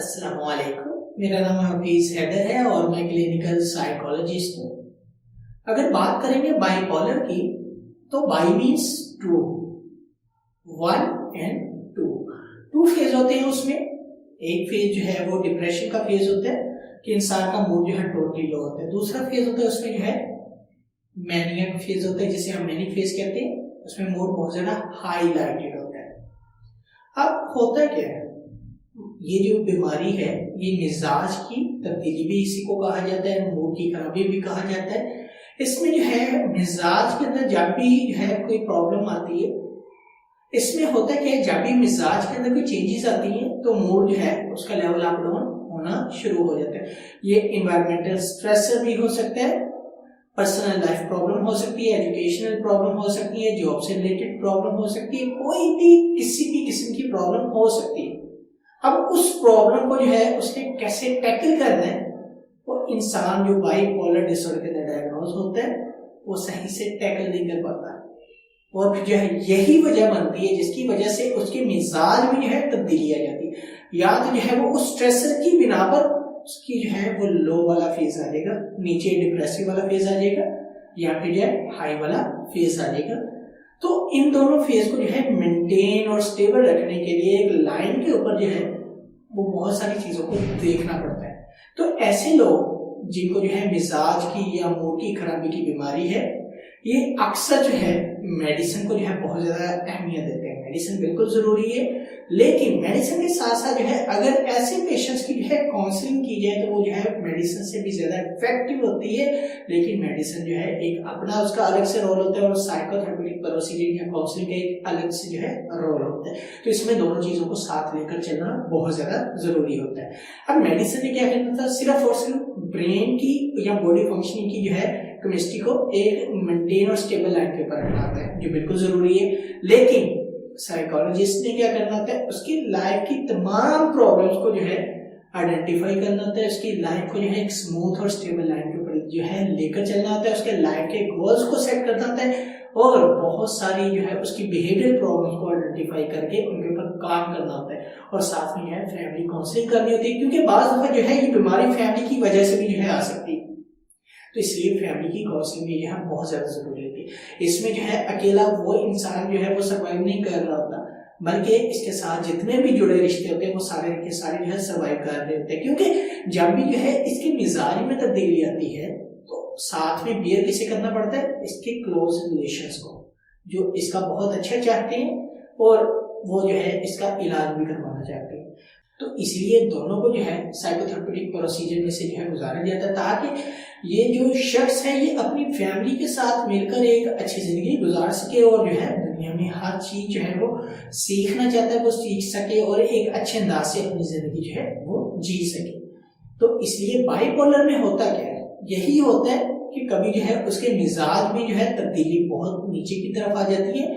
السلام علیکم، میرا نام حفیظ حیدر ہے اور میں کلینکل سائیکالوجسٹ ہوں۔ اگر بات کریں گے بائی پولر کی تو bi means two, 1 and 2 phase ہوتے ہیں۔ اس میں ایک فیز جو ہے وہ ڈپریشن کا فیز ہوتا ہے کہ انسان کا موڈ جو ہے ٹوٹلی لو ہوتا ہے۔ دوسرا فیز ہوتا ہے اس میں جو ہے مینیا کا فیز ہوتا ہے، جسے ہم مینک فیز کہتے ہیں۔ اس میں موڈ بہت زیادہ ہائی لائٹڈ ہوتا ہے۔ اب ہوتا کیا ہے، یہ جو بیماری ہے یہ مزاج کی تبدیلی بھی اسی کو کہا جاتا ہے، موڈ کی خرابی بھی کہا جاتا ہے۔ اس میں جو ہے مزاج کے اندر جب بھی جو ہے کوئی پرابلم آتی ہے، اس میں ہوتا ہے کہ جب بھی مزاج کے اندر کوئی چینجز آتی ہیں تو موڈ جو ہے اس کا لیول اپ ڈاؤن ہونا شروع ہو جاتا ہے۔ یہ انوائرمنٹل سٹریسر بھی ہو سکتا ہے، پرسنل لائف پرابلم ہو سکتی ہے، ایجوکیشنل پرابلم ہو سکتی ہے، جاب سے ریلیٹڈ پرابلم ہو سکتی ہے، کوئی بھی کسی بھی قسم کی پرابلم ہو سکتی ہے۔ اب اس پرابلم کو جو ہے اس نے کیسے ٹیکل کرنا ہے، وہ انسان جو بائی پولر ڈس آرڈر کے اندر ڈائگنوز ہوتا ہے وہ صحیح سے ٹیکل نہیں کر پاتا، اور پھر جو ہے یہی وجہ بنتی ہے جس کی وجہ سے اس کے مزاج میں جو ہے تبدیلی آ جاتی ہے۔ یا تو جو ہے وہ اس اسٹریسر کی بنا پر اس کی جو ہے وہ لو والا فیز آ جائے گا، نیچے ڈپریسو والا فیز آ جائے گا، یا پھر جو ہے ہائی والا فیز آ جائے گا۔ تو ان دونوں فیز کو جو ہے مینٹین اور سٹیبل رکھنے کے لیے ایک لائن کے اوپر جو ہے وہ بہت ساری چیزوں کو دیکھنا پڑتا ہے۔ تو ایسے لوگ جن کو جو ہے مزاج کی یا موڈ کی خرابی کی بیماری ہے، یہ اکثر جو ہے میڈیسن کو جو ہے بہت زیادہ اہمیت دیتے ہیں۔ میڈیسن بالکل ضروری ہے، لیکن میڈیسن کے ساتھ ساتھ جو ہے اگر ایسے پیشنٹس کی جو ہے کاؤنسلنگ کی جائے تو وہ جو ہے میڈیسن سے بھی زیادہ افیکٹو ہوتی ہے۔ لیکن میڈیسن جو ہے ایک اپنا اس کا الگ سے رول ہوتا ہے، اور سائیکو تھراپیوٹک پروسیجر یا کاؤنسلنگ کا ایک الگ سے جو ہے رول ہوتا ہے۔ تو اس میں دونوں چیزوں کو ساتھ لے کر چلنا بہت زیادہ ضروری ہوتا ہے۔ اب میڈیسن نے کیا کرنا تھا، صرف اور صرف برین کی یا باڈی فنکشننگ کی جو ہے کیمسٹری کو ایک مینٹین اور سٹیبل لائن کے اوپر رکھنا ہوتا ہے، جو بالکل ضروری ہے۔ لیکن سائیکالوجسٹ نے کیا کرنا ہوتا ہے، اس کی لائف کی تمام پرابلمس کو جو ہے آئیڈینٹیفائی کرنا ہوتا ہے، اس کی لائف کو جو ہے ایک اسموتھ اور سٹیبل لائن کے اوپر جو ہے لے کر چلنا ہوتا ہے، اس کے لائف کے گولز کو سیٹ کرنا ہوتا ہے، اور بہت ساری جو ہے اس کی بیہیویئر پرابلمس کو آئیڈینٹیفائی کر کے ان کے اوپر کام کرنا ہوتا ہے، اور ساتھ میں جو ہے فیملی کاؤنسلنگ کرنی ہوتی ہے، کیونکہ بعض دفعہ جو ہے یہ بیماری فیملی کی وجہ سے بھی جو ہے آ سکتی ہے۔ تو اس لیے فیملی کی کاؤنسلنگ بھی جو ہے بہت زیادہ ضروری ہوتی ہے۔ اس میں جو ہے اکیلا وہ انسان جو ہے وہ سروائیو نہیں کر رہا ہوتا، بلکہ اس کے ساتھ جتنے بھی جڑے رشتے ہوتے ہیں وہ سارے کے سارے جو ہے سروائیو کر رہے ہوتے ہیں، کیونکہ جب بھی جو ہے اس کے مزاج میں تبدیلی آتی ہے تو ساتھ میں بیئر کسے کرنا پڑتا ہے، اس کے کلوز ریلیشنز کو، جو اس کا بہت اچھا چاہتے ہیں اور وہ جو ہے اس کا علاج بھی کروانا چاہتے ہیں۔ تو اس لیے دونوں کو جو ہے سائیکو تھراپیوٹک پروسیجر میں سے جو ہے گزارا جاتا ہے، تاکہ یہ جو شخص ہے یہ اپنی فیملی کے ساتھ مل کر ایک اچھی زندگی گزار سکے، اور جو ہے دنیا میں ہر چیز جو ہے وہ سیکھنا چاہتا ہے وہ سیکھ سکے، اور ایک اچھے انداز سے اپنی زندگی جو ہے وہ جی سکے۔ تو اس لیے بائی پولر میں ہوتا کیا ہے، یہی ہوتا ہے کہ کبھی جو ہے اس کے مزاج میں جو ہے تبدیلی بہت نیچے کی طرف آ جاتی ہے،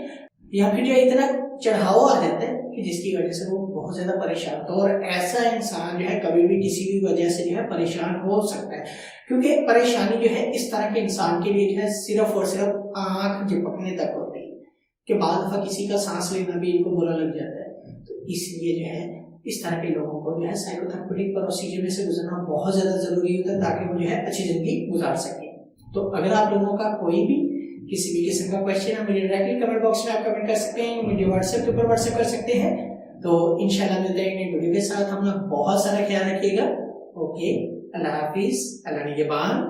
یا پھر جو اتنا چڑھاؤ آ جاتا ہے کہ جس کی وجہ سے وہ بہت زیادہ پریشان ہوتا ہے، اور ایسا انسان جو ہے کبھی بھی کسی بھی وجہ سے جو ہے پریشان ہو سکتا ہے، کیونکہ پریشانی جو ہے اس طرح کے انسان کے لیے جو ہے صرف اور صرف آنکھ جھپکنے تک ہوتی ہے، کہ بعض دفعہ کسی کا سانس لینا بھی ان کو برا لگ جاتا ہے۔ تو اس لیے جو ہے اس طرح کے لوگوں کو جو ہے سائیکو تھراپیوٹک پروسیجر میں سے گزرنا بہت زیادہ ضروری ہوتا ہے، تاکہ وہ جو ہے اچھی زندگی گزار سکیں۔ تو اگر آپ لوگوں کا کوئی بھی کسی بھی قسم کا کوشچن ہے، مجھے ڈائریکٹلی کمنٹ باکس میں آپ کمنٹ کر سکتے ہیں، مجھے واٹس ایپ کے اوپر واٹس ایپ کر سکتے ہیں۔ تو انشاءاللہ ملتے ہیں ایک ویڈیو کے ساتھ، ہم بہت سارا خیال رکھیے گا۔ اوکے، اللہ حافظ، اللہ نگہبان۔